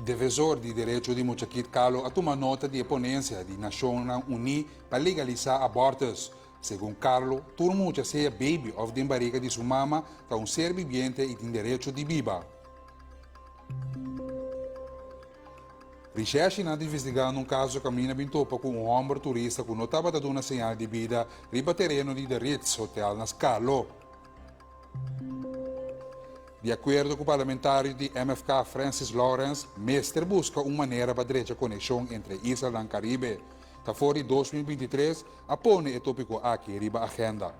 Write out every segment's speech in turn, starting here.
Defensor de direitos de Mochakit Carlo a tomar nota de ponência de Nações Unidas para legalizar abortos. Segundo Carlo, todo mundo seja baby of de barriga de sua mama, está um ser viviente e tem direito de viver. Recherche está investigando um caso que caminha bem topa com um homem turista que não estava dando uma señal de vida riba terreno de Ritz Hotel nas Carlo. De acordo com o parlamentar de MFK Francis Lawrence, Mester busca uma maneira para direita conexão entre Israel e Caribe. Tá fora de 2023, apone o tópico aqui riba a agenda.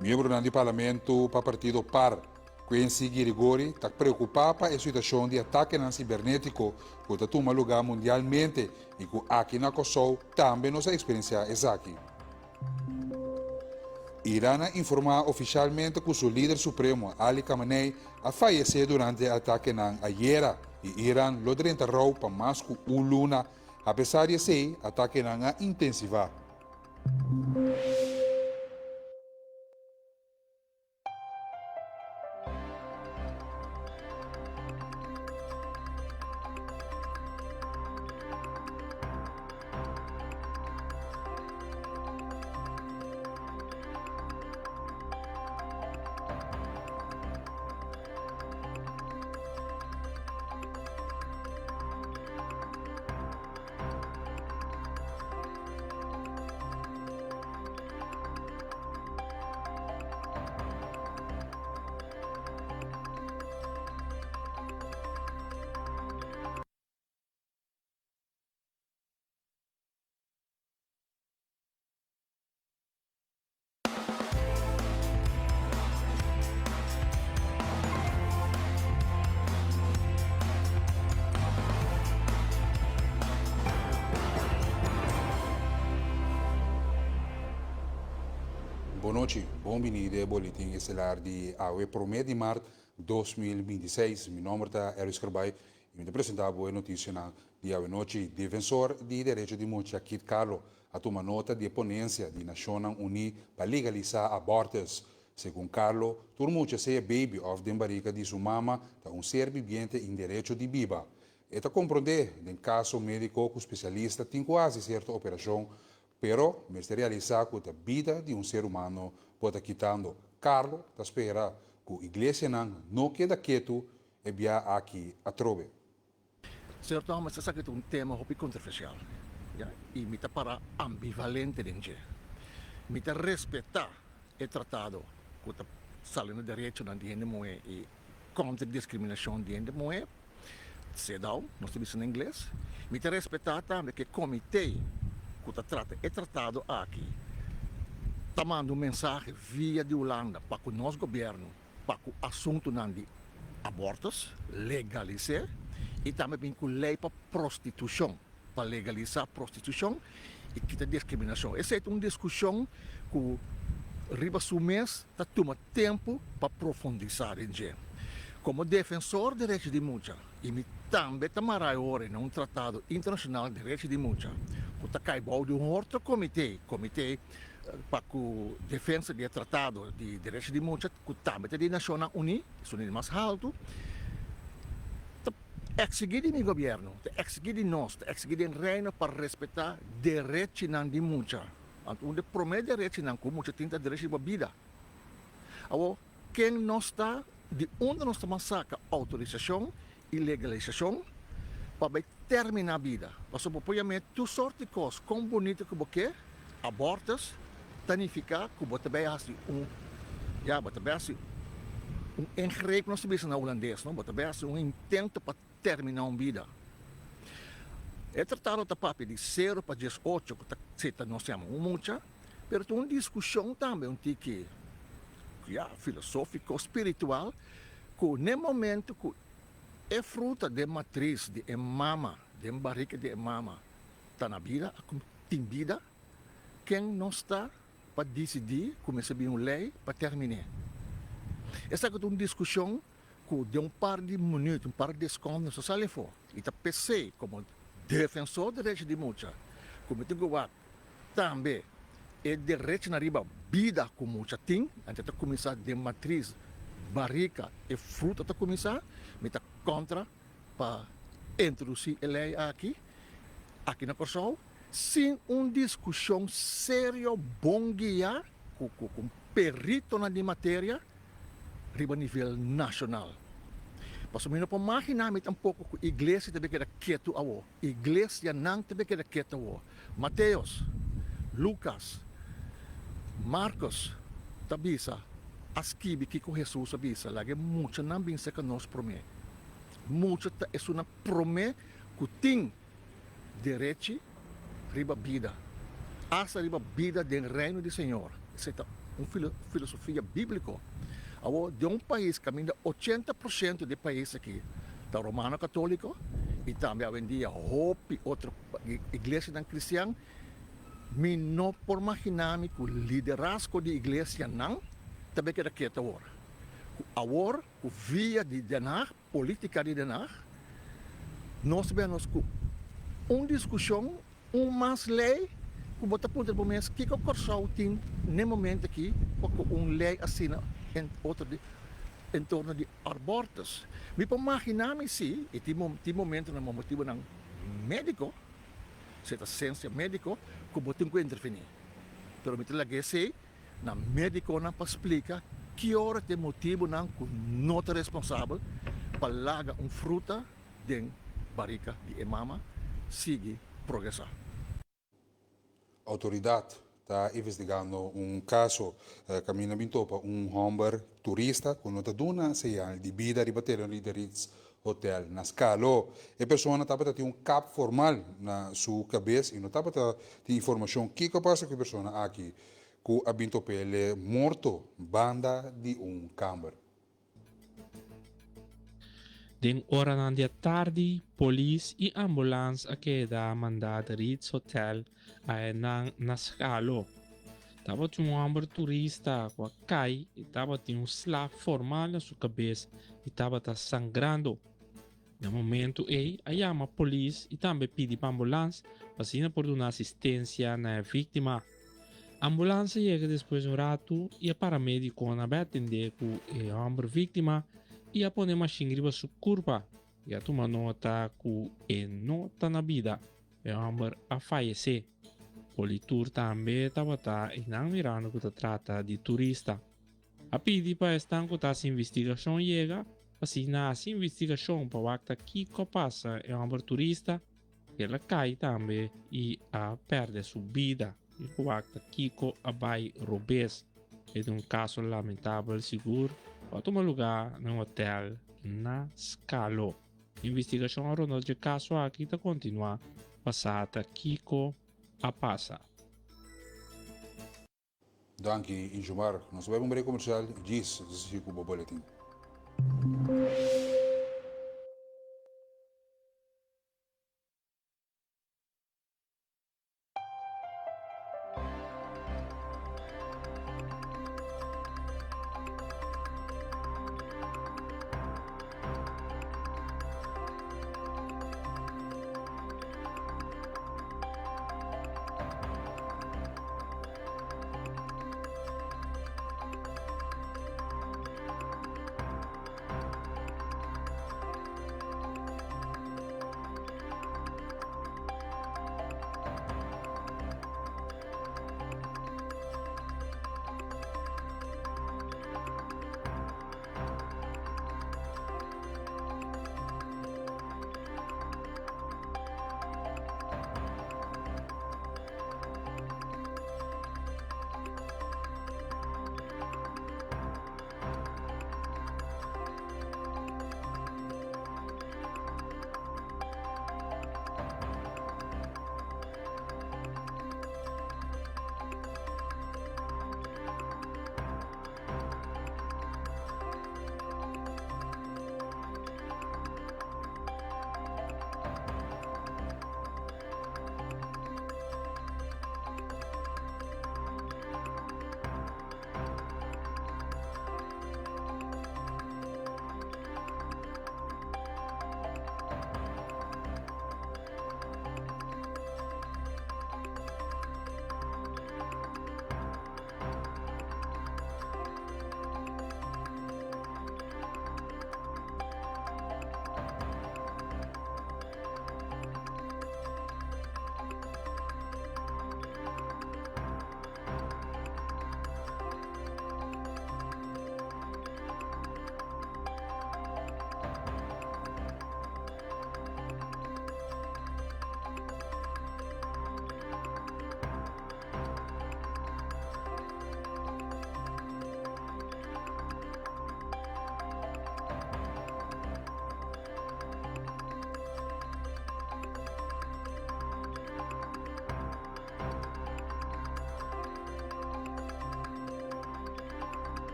Membro do parlamento para partido PAR, Quincy Girigori, está preocupado com a situação de ataque cibernético que está tomando lugar mundialmente e que aqui na Kosovo também nos experiencia essa aqui. Irã informou oficialmente que o seu líder supremo, Ali Khamenei, faleceu durante o ataque na ayer e Irã lo interrompeu para mais que uma luna, apesar de ser o ataque na intensiva. Boa noite, bem-vindo ao boletim estelar de AUE Promet de março 2026. Meu nome é Eros Carbay e me apresentar a boa notícia de AUE Noite. Defensor de direitos de mulher, Kit Carlo, a tomar nota de ponência de Nações Unidas para legalizar abortos. Segundo Carlo, todo mundo seja baby of de barriga de sua mama, é um ser vivente em direito de viva. E está compreender, em caso médico, que o especialista tem quase certa operação, pero se realizar que a vida de um ser humano pode quitando. Carlos espera que a igreja não quede quieto e via aqui a trove. Senhor Thomas, esse é um tema muito controversial. E me para ambivalente dentro. Me respeitar o tratado que está salindo de direito na diante moe e contra discriminação diante moe. Sedal, nós temos em inglês. Me respeitar também que o comitê que é tratado aqui, está mandando mensagem via de Holanda para o nosso governo, para o assunto de abortos, legalizar, e também com lei para prostituição, para legalizar a prostituição e quitar discriminação. Essa é uma discussão que o Ribas mês está tomando tempo para profundizar em dia. Como defensor de direitos de mulher, e me também tomará hora em um tratado internacional de direitos de mulher, que está caibal de um outro comitê para a defesa do tratado de direitos de mulher, que também é de Nações Unidas, que é o mais alto, está exigir de meu governo, está exigir de nós, está exigir de reino para respeitar direitos de mulher. Onde promete direitos que mulher tem direito de vida. Agora, quem não está de onde nós estamos saca autorização e legalização para terminar a vida. Nós apoiamos toda sorte de coisas, como bonito que você abortos, tanificar, que você vai fazer um engreep, nós sabemos na holandês, não? Você vai fazer um intento para terminar a vida. É tratado de papel de 0 para 18, que nós chamamos muita, mas tem uma discussão também, um tique filosófico, espiritual, que no momento que é fruta de matriz, de mama, de barriga de mama, está na vida, tem vida, quem não está para decidir, começa a vir uma lei para terminar. Essa é uma discussão que de um par de minutos, um par de segundos, só sai fora. E está PC como defensor de direitos de mulher, como tem que também é direito na riba vida que mulher tem, antes de começar de matriz, barriga e fruta de começar, mas está contra para introduzir a lei aqui na Corsol, sem uma discussão séria, bom guia, com perito na de matéria, a nível nacional. Mas eu não imaginar um pouco que a igreja também quer quieto a o. Igreja não também quer quieto a o. Mateus, Lucas, Marcos, tabisa, askibi que com Jesus abisa, lagi muito não bem que nós promete. Muito é uma promessa que tem direito riba vida. Hasta riba vida do reino do Senhor. Isso é uma filosofia bíblica. De um país que ainda 80% do país aqui, da romano católico, e também hoje em dia, hope, outra igreja cristã, me não por imaginar que o liderazgo da igreja não, também quer que agora. Agora, o via de denar, política de denar, nós vemos que uma discussão, mais lei, que bota ponto para mês, que o Corsol tem, no momento aqui, porque uma lei assina em torno de abortos. Me pode imaginar se, e tem momento, no motivo ng médico, certa ciência médico, que botem que intervenir. Pero me talaga sei, na médico na para explicar que hora tem motivo não que não é responsável para lagar fruta de barriga de mama, sigue progressar. A autoridade está investigando um caso caminho bintopa homem turista com nota duna señal de vida ribatero de Ritz Hotel na Scalo. A pessoa estava ter cap formal na sua cabeça e não estava ter informação que passa com a pessoa aqui que a bintopa ele morto banda de câmara. Den hora na dia tarde, polícia e ambulância aqui da mandada Ritz Hotel a na Scalo. Tava tinha um homem turista com a cai e tava tinha um slap formal na sua cabeça e tava sangrando. No momento a chama a polícia e também pede para a ambulância para por dar assistência na vítima. A ambulância chega depois de um rato e a paramédico vai atender com o homem vítima e a pôr machine riba sua curva e a tomar nota que não está na vida. O homem a falecer. O politur também estava e não mirando que trata de turista. A pedi para estar com essa investigação chega, assim nessa investigação para o que passa é um turista, ela cai também e a perde sua vida. E o Kiko abai robês. É um caso lamentável seguro para tomar lugar no hotel na Scalo. Investigação a ronda de caso aqui está continua passada Kiko a passa. Danke, Injumar. Nós vamos ver comercial diz o boletim.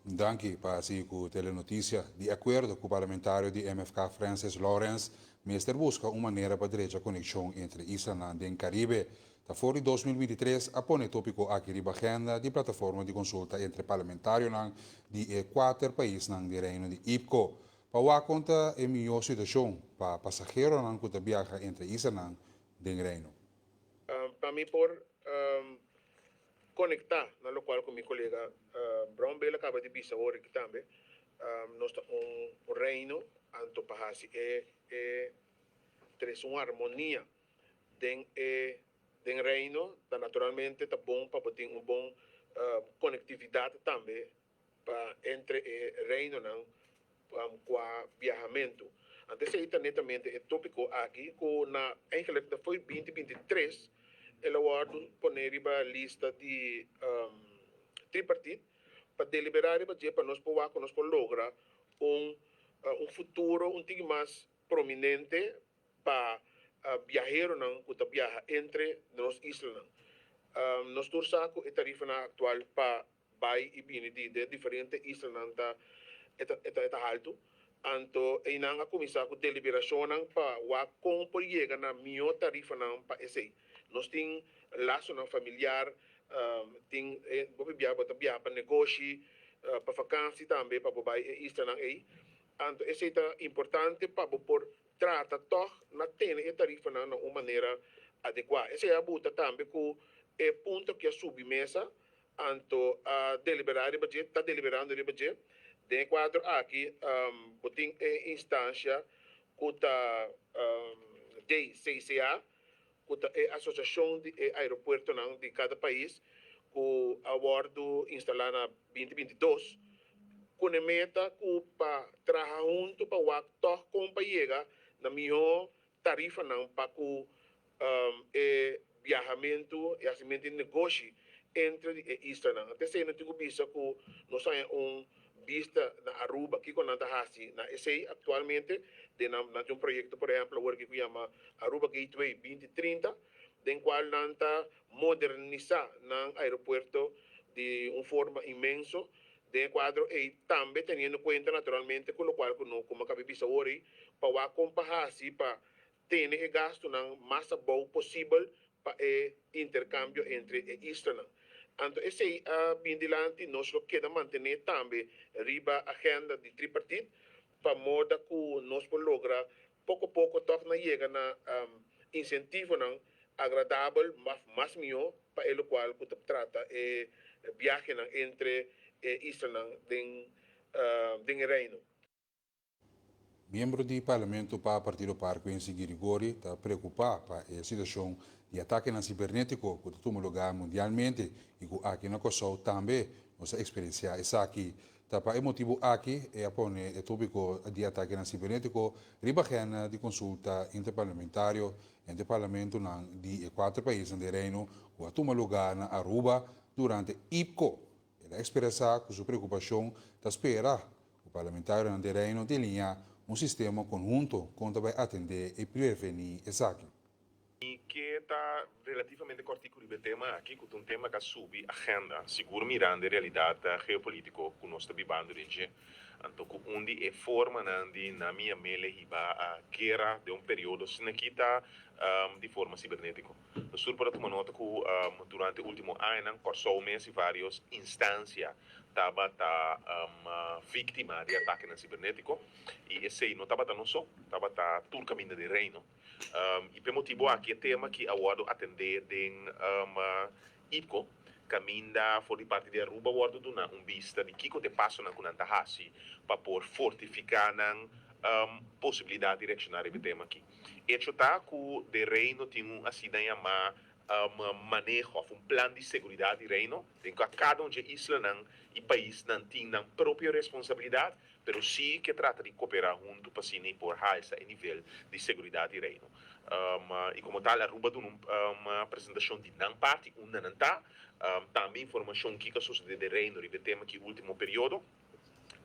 Danke para si com Telenotisia. De acordo com o parlamentário de MFK Francis Lawrence, Mister busca uma maneira para direita conexão entre Islândia e o Caribe. Da fora de 2023, apone tópico aqui de agenda de plataforma de consulta entre parlamentários de quatro países de reino de IPCO. Para a conta é melhor situação para passageiros que viaja entre Islândia e o reino. Para mim, por conectar, na lo qual com meu colega Brown Bell acaba de dizer agora que também nós reino, anto pahasi traz uma harmonia den reino, tá naturalmente tá bom para ter uma boa conectividade também para entre reino não com viajamento. Antes aí netamente é tópico aqui com na eigenlijk foi 2023 ela guardo poner a lista de tripartite para deliberar para nós poder lograr um futuro um pouco mais prominente para viajeros não que viaja entre nós islas. Nós torçamos a tarifa atual para vai e vir de diferentes islas está alto. Anto inanga começar com deliberação para o como por chegar na melhor tarifa para esse. Nós temos laço familiar, tem viajar para negócio, para vacância também para vai isso não é. Anto esse é importante para por tratar toch na ter tarifa na uma maneira adequada. Esse é a buta também com é ponto que é submesa anto a deliberar o budget, está deliberando o budget. De quadro aqui, tem instância que está DCCA, que é a Associação de Aeroporto de cada país, que a bordo instalada na 2022, com a meta para trabalhar junto para o actor companheira na melhor tarifa para o viajamento e assim de negócio entre Israel. Até se não tenho visto que nós temos vista na Aruba, que quando nós hasi na esse atualmente de na um projeto, por exemplo, que se chama Aruba Gateway 2030, den qual nanta modernizar na aeroporto de uma forma imenso de quadro e também tendo em conta naturalmente com o qual como acabei de dizer hoje para acompanhar para ter o gasto na mais bom possível para intercâmbio entre Israel. Então, esse bem dilante, nós queremos manter também a agenda de tripartite, para modo que nós podemos lograr, pouco a pouco, torna chegar na incentivo agradável, mais melhor, para o qual trata viagem entre Israel e o reino. Membro do Parlamento para o Partido Parque em Sigirigori está preocupado com a situação de ataque cibernético que toma lugar mundialmente e que aqui na Kosovo também nossa experiência é aqui. Para o motivo aqui é apone o tópico de ataque cibernético ribagena de consulta interparlamentário entre o Parlamento de quatro países do Reino que toma lugar na Aruba durante IPCO. Ela expressa sua preocupação da espera o parlamentário do Reino de linha sistema conjunto que vai atender e prevenir esse aqui. E que está relativamente corto com o tema aqui, que é um tema que sube a agenda, seguro mirando a realidade geopolítica que nós estamos vivendo hoje. Então, onde é forma na minha mele a guerra de um período sem que está de forma cibernética. Eu sou para tomar nota que durante o último ano, Kosovo e várias instâncias estava vítima de ataque cibernético e esse não estava não só, estava todo o caminho de reino. E por motivo aqui é tema que eu atender em IPCO, caminha for de parte de Aruba, eu dou vista de que te passa na Kunantahasi para por fortificar a possibilidade de direcionar o tema aqui. E está que o reino tem assim manejo, um plano de segurança de reino, em que cada um de isla e país não tem a própria responsabilidade, mas sim que trata de cooperar junto para se por esse nível de segurança de reino. E como tal, a Aruba deu uma apresentação de não parte, não está, também informação que sucede de reino e tema que último período.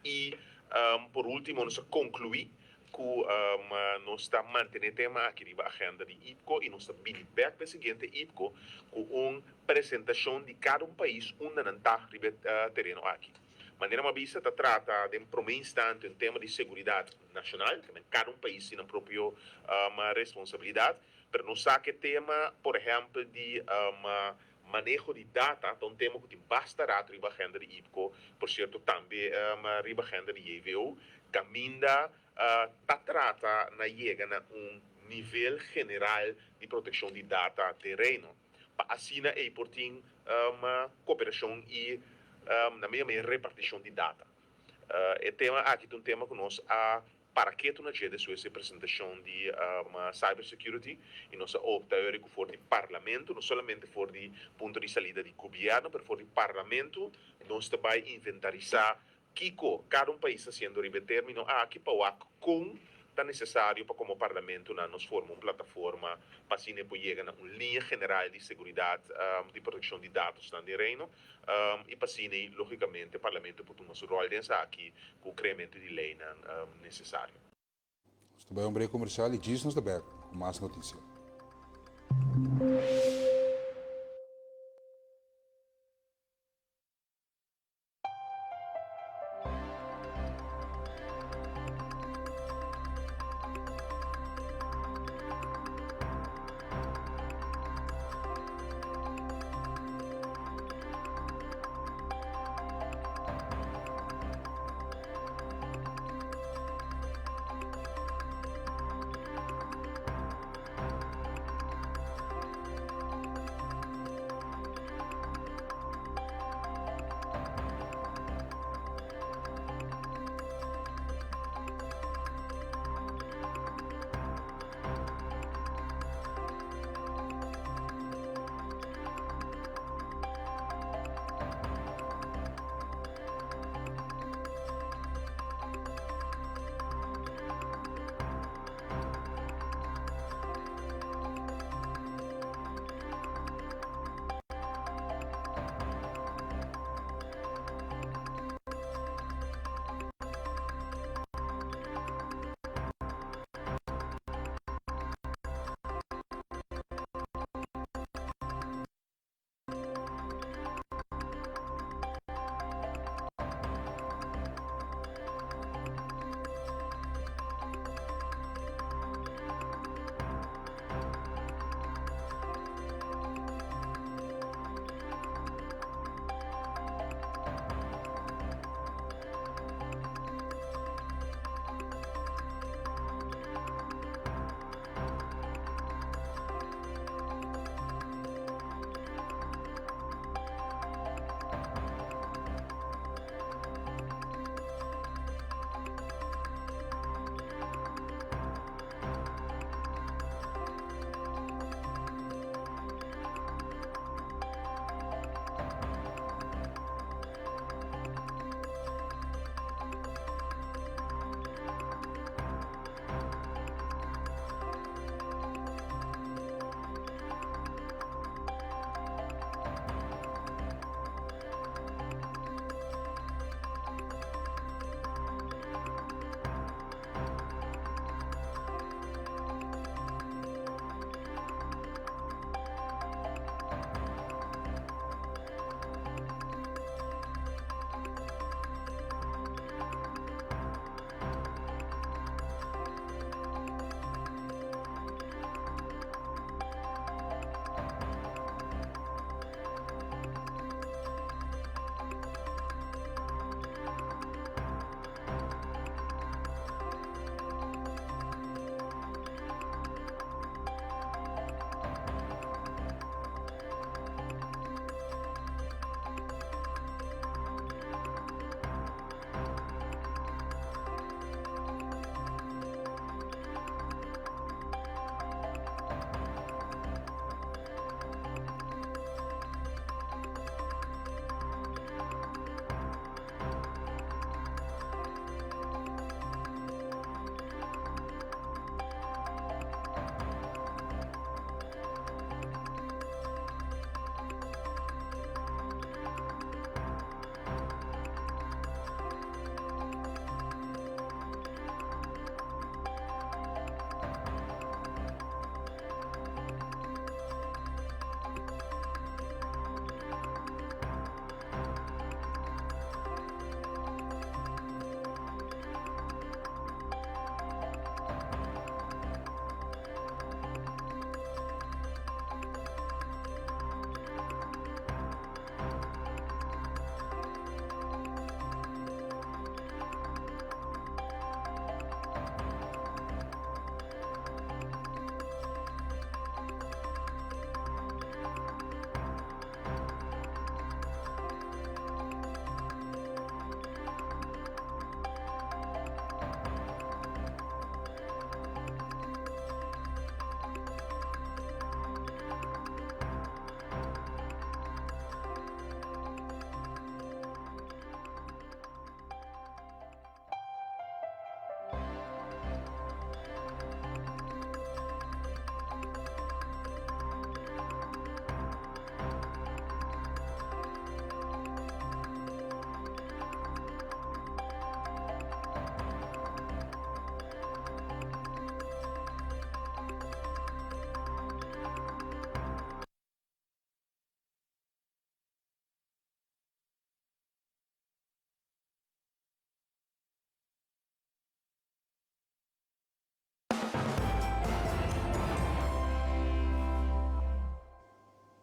E por último, nós concluí que nós estamos mantendo o tema aqui na agenda de IPCO e nós estamos vindo back para o seguinte IPCO com uma apresentação de cada país onde não está no terreno aqui. maneira uma vista trata de primeiro instante um tema de segurança nacional, que cada país tem a própria responsabilidade, mas não sabe que tema, por exemplo, de manejo de data, um tema que bastará a agenda de IPCO, por certo, também a agenda de EVO, caminha trata na chega na nível general de proteção de data terreno. Assim, é importante uma cooperação e na mesma repartição de data. É tema aqui um tema que nós para que tu na dia de sua apresentação de cybersecurity e nós opta que for de parlamento, não somente for de ponto de saída de governo, mas for de parlamento, nós também inventarizar Kiko, cada país está sendo determinado aqui para com está necessário para como parlamento nos forma uma plataforma para assim chegar a uma linha general de segurança de proteção de dados no reino e para assim logicamente o parlamento pode tomar seu rol dentro aqui com o criamento de lei necessário. Também um break comercial e diz-nos da back com mais notícias.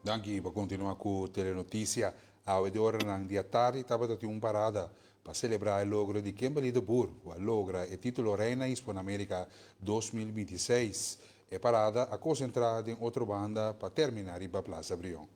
Danke, para continuar com a Telenotisia. A hora ng dia tarde, estava uma parada para celebrar o logro de Kimberly de Burr, que logra o título Reina Hispanoamérica 2026. E parada a concentrada em outra banda para terminar em Plaza Brion.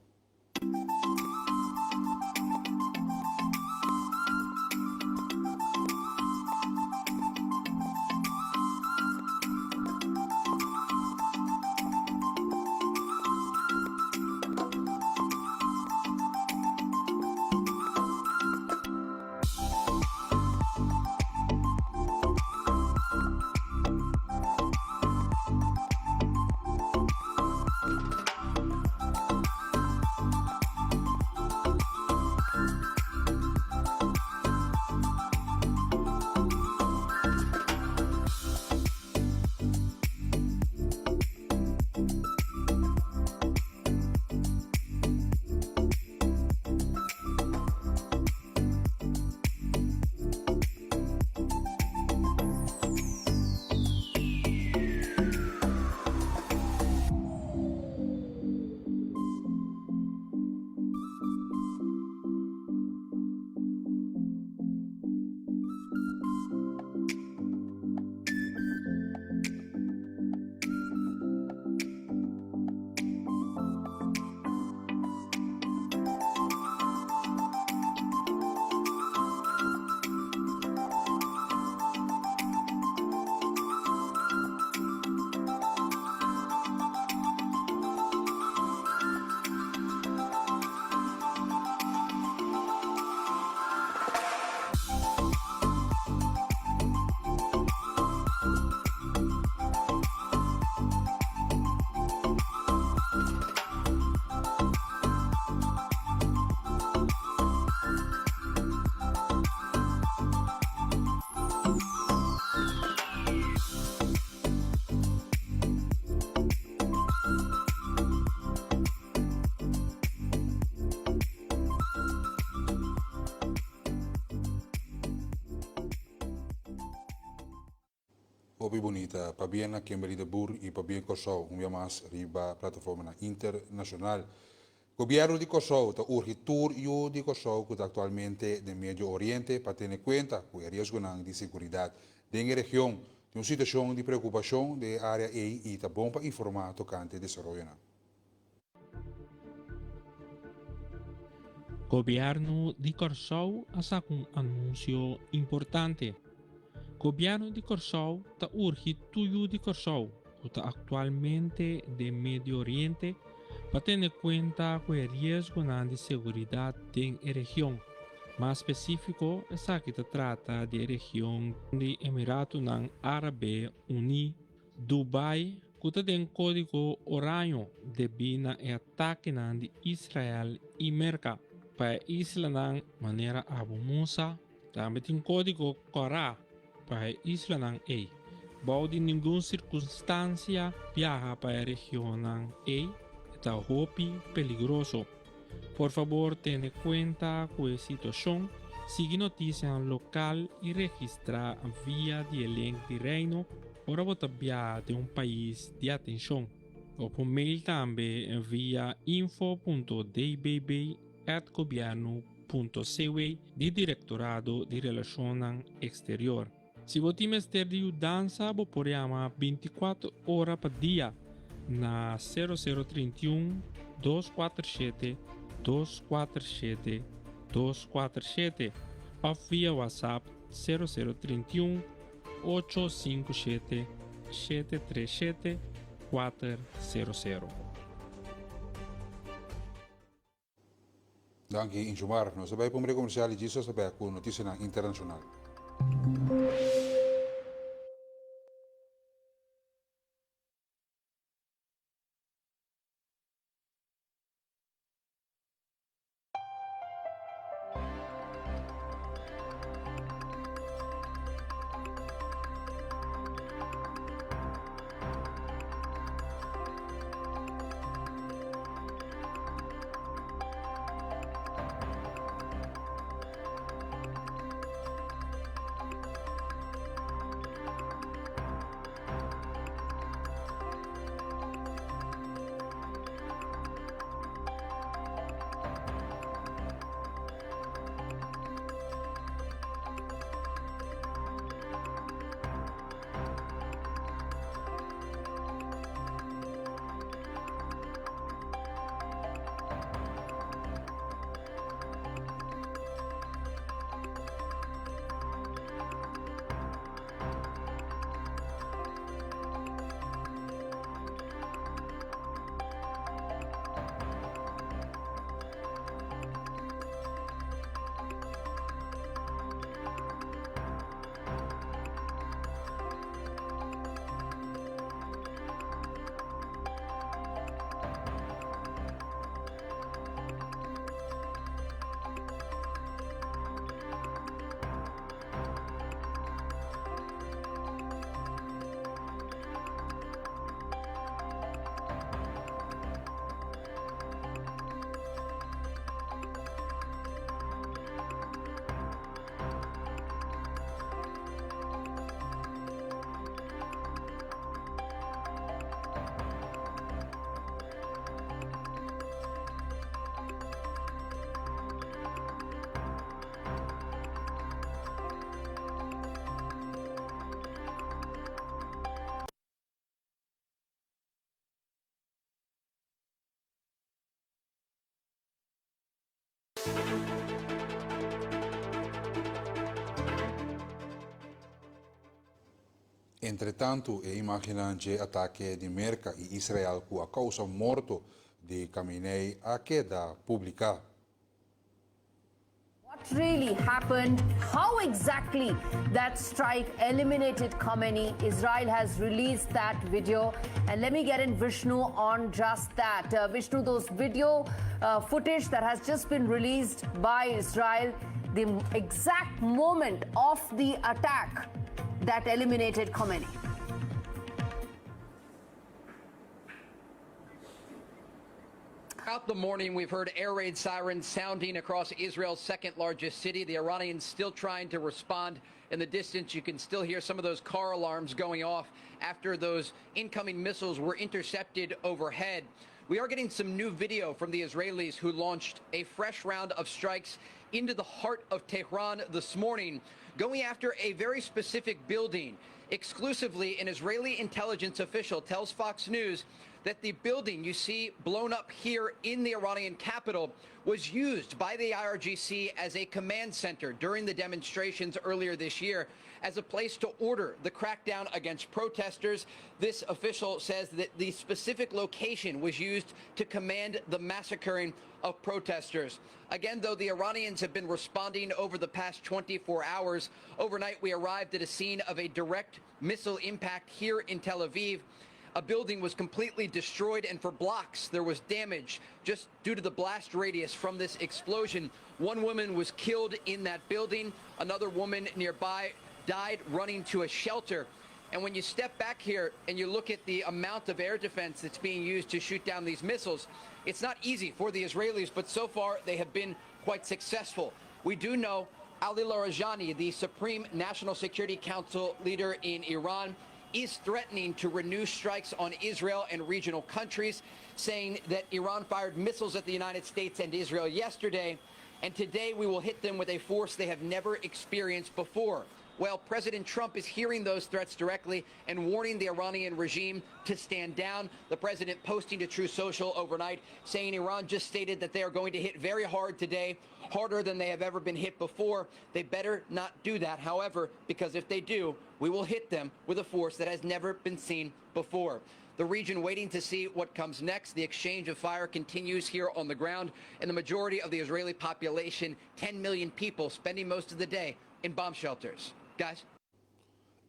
Opi bonita, para bien a Kimberly de Burr y para bien Kosovo, un día más arriba plataforma internacional. Gobierno de Kosovo está urgitur y de Kosovo que actualmente de Medio Oriente para tener cuenta que el riesgo de seguridad de la región de una situación de preocupación de área y está bom para informar tocante desarrollo. Governo de Kosovo asa um anúncio importante. Governo de Kosovo está urge tudo de Kosovo, que está atualmente de Medio Oriente, para ter em conta com o risco de segurança da região. Mais específico, essa que trata de região de Emirados Árabes Unidos, Dubai, que tem código horário devido ao ataque de Israel e América. Para isla ng maneira abumosa, também tem código Corá para isla ng A. Bau de nenhuma circunstância viaja para a região ng A, está hopi peligroso. Por favor, tenha conta com a situação, siga notícia local e registra via de link de reino para você viajar de país de atenção. Ou por mail também via info.dbb@governo.cw de Diretorado de Relações Exterior. Se você mestre de mudança, você pode chamar 24 horas por dia na 0031 247 247 247 ou via WhatsApp 0031 857 737 400. Danke, Injumar. Nós sabemos como comercial e disso sabemos com notícia internacional. Entretanto, imaginam que ataque de Merca e Israel com a causa morto de Khamenei a queda pública. What really happened? How exactly that strike eliminated Khamenei? Israel has released that video. And let me get in Vishnu on just that. Vishnu, those video footage that has just been released by Israel, the exact moment of the attack that eliminated Khamenei. Throughout the morning, we've heard air raid sirens sounding across Israel's second largest city. The Iranians still trying to respond. In the distance, you can still hear some of those car alarms going off after those incoming missiles were intercepted overhead. We are getting some new video from the Israelis who launched a fresh round of strikes into the heart of Tehran this morning, going after a very specific building. Exclusively, an Israeli intelligence official tells Fox News that the building you see blown up here in the Iranian capital was used by the IRGC as a command center during the demonstrations earlier this year as a place to order the crackdown against protesters. This official says that the specific location was used to command the massacring of protesters. Again, though, the Iranians have been responding over the past 24 hours. Overnight, we arrived at a scene of a direct missile impact here in Tel Aviv. A building was completely destroyed, and for blocks there was damage just due to the blast radius from this explosion. One woman was killed in that building. Another woman nearby died running to a shelter. And when you step back here and you look at the amount of air defense that's being used to shoot down these missiles, it's not easy for the Israelis, but so far they have been quite successful. We do know Ali Larijani, the Supreme National Security Council leader in Iran, is threatening to renew strikes on Israel and regional countries, saying that Iran fired missiles at the United States and Israel yesterday, and today we will hit them with a force they have never experienced before. Well, President Trump is hearing those threats directly and warning the Iranian regime to stand down. The president posting to True Social overnight saying Iran just stated that they are going to hit very hard today, harder than they have ever been hit before. They better not do that, however, because if they do, we will hit them with a force that has never been seen before. The region waiting to see what comes next. The exchange of fire continues here on the ground, and the majority of the Israeli population, 10 million people, spending most of the day in bomb shelters. Guys?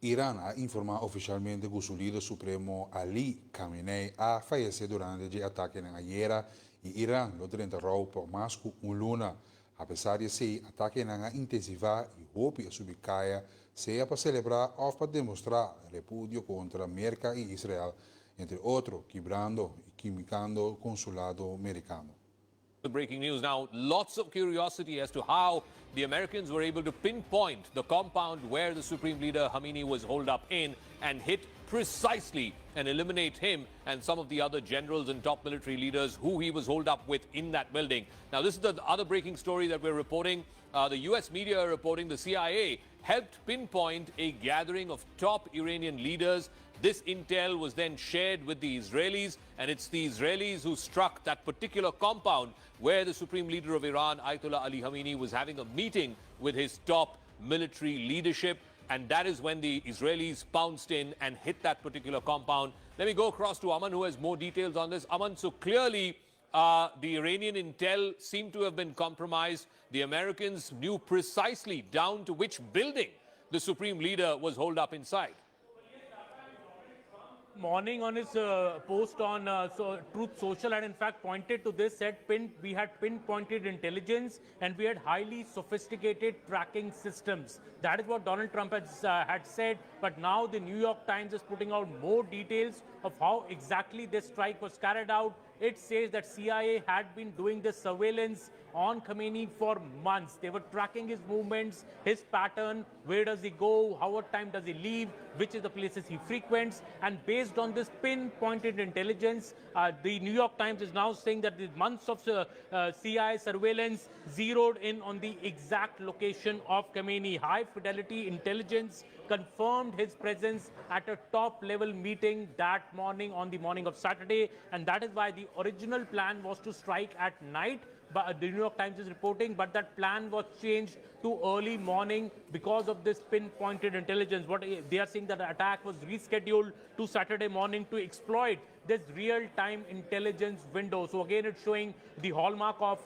Irã ha informado oficialmente que o líder supremo Ali Khamenei ha fallecido durante o ataque na guerra e Irã lo interrompe por mais que luna. Apesar de ser ataque na intensiva e roupa subicaia, seja para celebrar ou para demonstrar repúdio contra América e Israel, entre outros, quebrando e quimicando o consulado americano. The breaking news now, lots of curiosity as to how the Americans were able to pinpoint the compound where the Supreme Leader Khamenei was holed up in and hit precisely and eliminate him and some of the other generals and top military leaders who he was holed up with in that building. Now, this is the other breaking story that we're reporting. The US media are reporting the CIA helped pinpoint a gathering of top Iranian leaders. This intel was then shared with the Israelis, and it's the Israelis who struck that particular compound where the Supreme Leader of Iran, Ayatollah Ali Khamenei, was having a meeting with his top military leadership. And that is when the Israelis pounced in and hit that particular compound. Let me go across to Aman, who has more details on this. Aman, so clearly the Iranian intel seemed to have been compromised. The Americans knew precisely down to which building the Supreme Leader was holed up inside. Morning on his post on Truth Social had in fact pointed to this, said we had pinpointed intelligence and we had highly sophisticated tracking systems. That is what Donald Trump had said, but now the New York Times is putting out more details of how exactly this strike was carried out. It says that CIA had been doing this surveillance on Khamenei for months. They were tracking his movements, his pattern, where does he go, what time does he leave, which is the places he frequents. And based on this pinpointed intelligence, the New York Times is now saying that the months of CIA surveillance zeroed in on the exact location of Khamenei. High fidelity intelligence confirmed his presence at a top-level meeting that morning, on the morning of Saturday. And that is why the original plan was to strike at night. but the New York Times is reporting, but that plan was changed to early morning because of this pinpointed intelligence. What they are saying, that the attack was rescheduled to Saturday morning to exploit this real-time intelligence window. So again, it's showing the hallmark of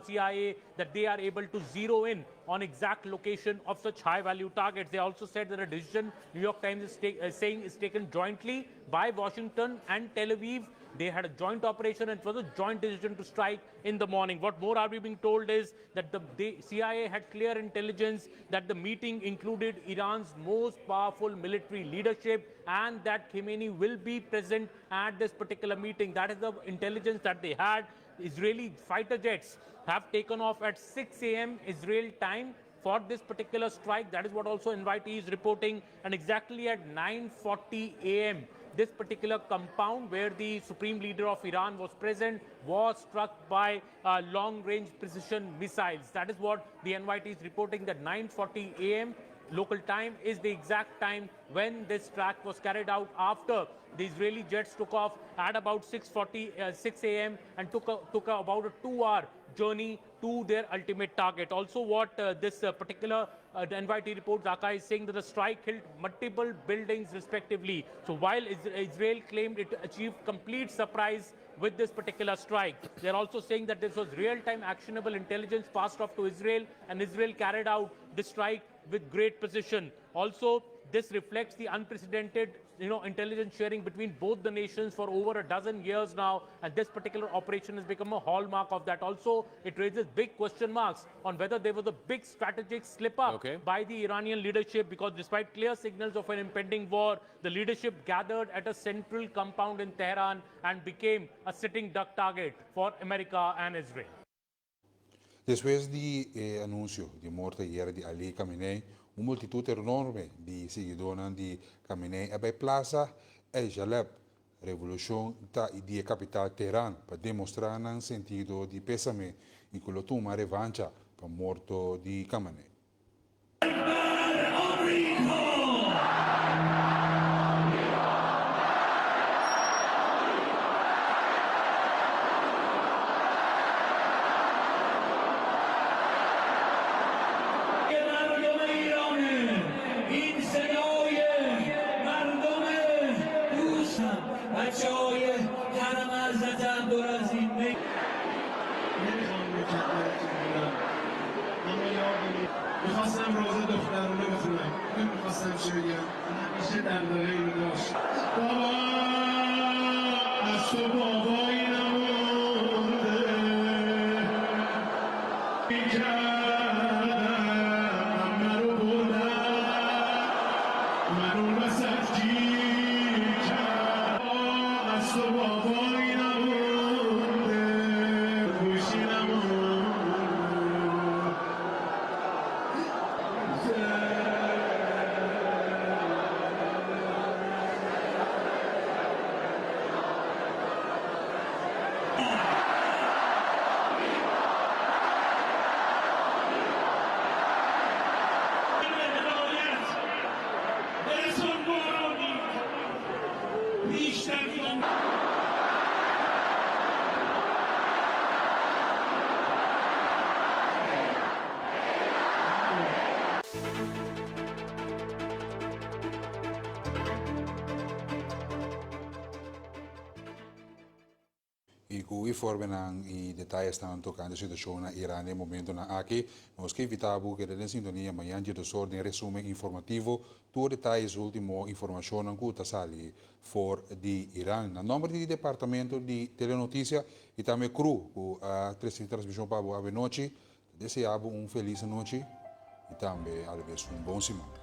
CIA, that they are able to zero in on exact location of such high-value targets. They also said that a decision New York Times is saying is taken jointly by Washington and Tel Aviv. They had a joint operation, and it was a joint decision to strike in the morning. What more are we being told is that the CIA had clear intelligence that the meeting included Iran's most powerful military leadership, and that Khamenei will be present at this particular meeting. That is the intelligence that they had. Israeli fighter jets have taken off at 6 a.m. Israel time for this particular strike. That is what also NYT is reporting. And exactly at 9:40 a.m., this particular compound where the supreme leader of Iran was present was struck by long-range precision missiles. That is what the NYT is reporting, that 9:40 a.m. local time is the exact time when this strike was carried out, after the Israeli jets took off at about 6 a.m. and took about a 2-hour journey to their ultimate target. Also, what this particular the NYT report, Dhaka, is saying that the strike hit multiple buildings respectively. So while Israel claimed it achieved complete surprise with this particular strike, they're also saying that this was real-time actionable intelligence passed off to Israel, and Israel carried out the strike with great precision. Also, this reflects the unprecedented intelligence sharing between both the nations for over a dozen years now, and this particular operation has become a hallmark of that. Also, it raises big question marks on whether there was a big strategic slip-up by the Iranian leadership, because despite clear signals of an impending war, the leadership gathered at a central compound in Tehran and became a sitting duck target for America and Israel. Después de anuncio de morte ieri di Ali Khamenei, una moltitudine enorme di seguidores di Khamenei ebbe plaza e Jaleb, revoluzione di capital Teheran, per dimostrare un sentido di pesame in quello tuma revancia per morto di Khamenei. میخواستم روزه دخترونه بخونم نمیخواستم چه بگم همیشه دغدغه اینو داشت بابا از تو بابایی نمونده میکردم منو بردم منو وسط گیر کرد از تو بابایی نمونده گوشی نمونده. I cui formen i detalli stanno toccando la situazione in Iran nel momento che noi invitiamo che in sintonia manhã de in resumo informativo tutti i dettagli ultimo informazione che sali for di Iran. Nel nome del Dipartimento di Telenotisia e também CRU, a trasmissione para a noite, deseavo un felice noite e também, alvez, un buon semana.